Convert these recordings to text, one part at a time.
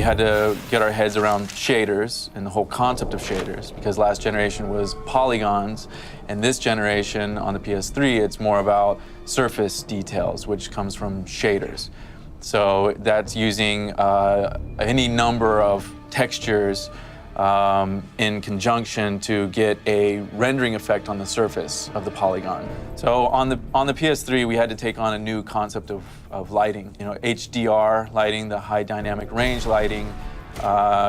had to get our heads around shaders and the whole concept of shaders, because last generation was polygons, and this generation on the PS3, it's more about surface details, which comes from shaders. So that's using any number of textures in conjunction to get a rendering effect on the surface of the polygon. So on the PS3, we had to take on a new concept of lighting. You know, HDR lighting, the high dynamic range lighting,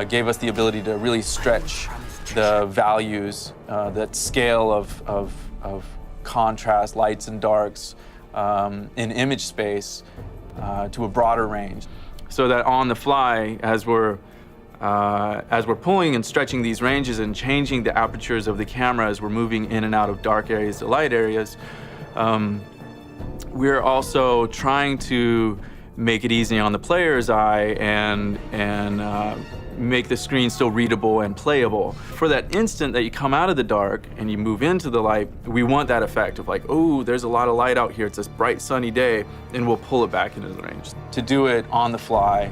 gave us the ability to really stretch the values, that scale of contrast, lights and darks in image space to a broader range. So that on the fly, as we're pulling and stretching these ranges and changing the apertures of the camera as we're moving in and out of dark areas to light areas, we're also trying to make it easy on the player's eye and make the screen still readable and playable. For that instant that you come out of the dark and you move into the light, we want that effect of like, oh, there's a lot of light out here, it's this bright sunny day, and we'll pull it back into the range. To do it on the fly,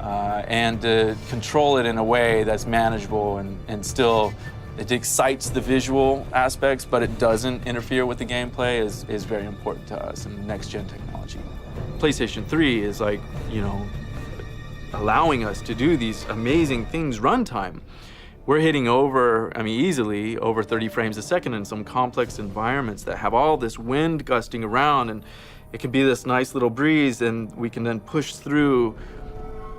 and to control it in a way that's manageable and still, it excites the visual aspects, but it doesn't interfere with the gameplay is very important to us in next-gen technology. PlayStation 3 is like, you know, allowing us to do these amazing things runtime. We're hitting over, I mean, easily over 30 frames a second in some complex environments that have all this wind gusting around, and it can be this nice little breeze, and we can then push through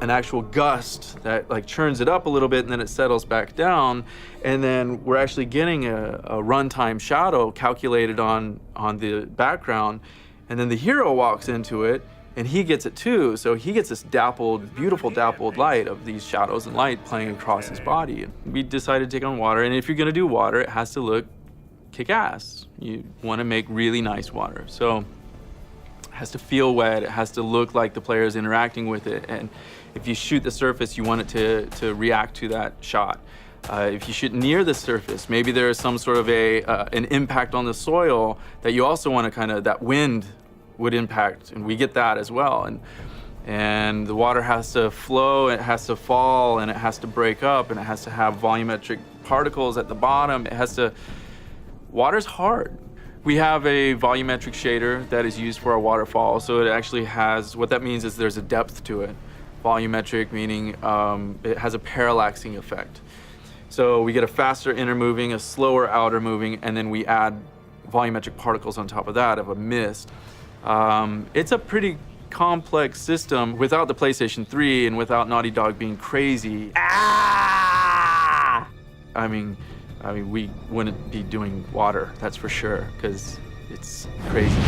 an actual gust that like churns it up a little bit and then it settles back down, and then we're actually getting a runtime shadow calculated on the background, and then the hero walks into it and he gets it too, so he gets this dappled, beautiful dappled light of these shadows and light playing across his body. And we decided to take on water, and if you're gonna do water, it has to look kick-ass. You wanna make really nice water. So it has to feel wet, it has to look like the player is interacting with it, and if you shoot the surface, you want it to react to that shot. If you shoot near the surface, maybe there is some sort of an impact on the soil that you also want to kind of, that wind would impact, and we get that as well. And the water has to flow, it has to fall, and it has to break up, and it has to have volumetric particles at the bottom. It has to, water's hard. We have a volumetric shader that is used for our waterfall, so it actually has, what that means is there's a depth to it. Volumetric meaning it has a parallaxing effect. So we get a faster inner moving, a slower outer moving, and then we add volumetric particles on top of that of a mist. It's a pretty complex system. Without the PlayStation 3 and without Naughty Dog being crazy, I mean, we wouldn't be doing water, that's for sure, because it's crazy.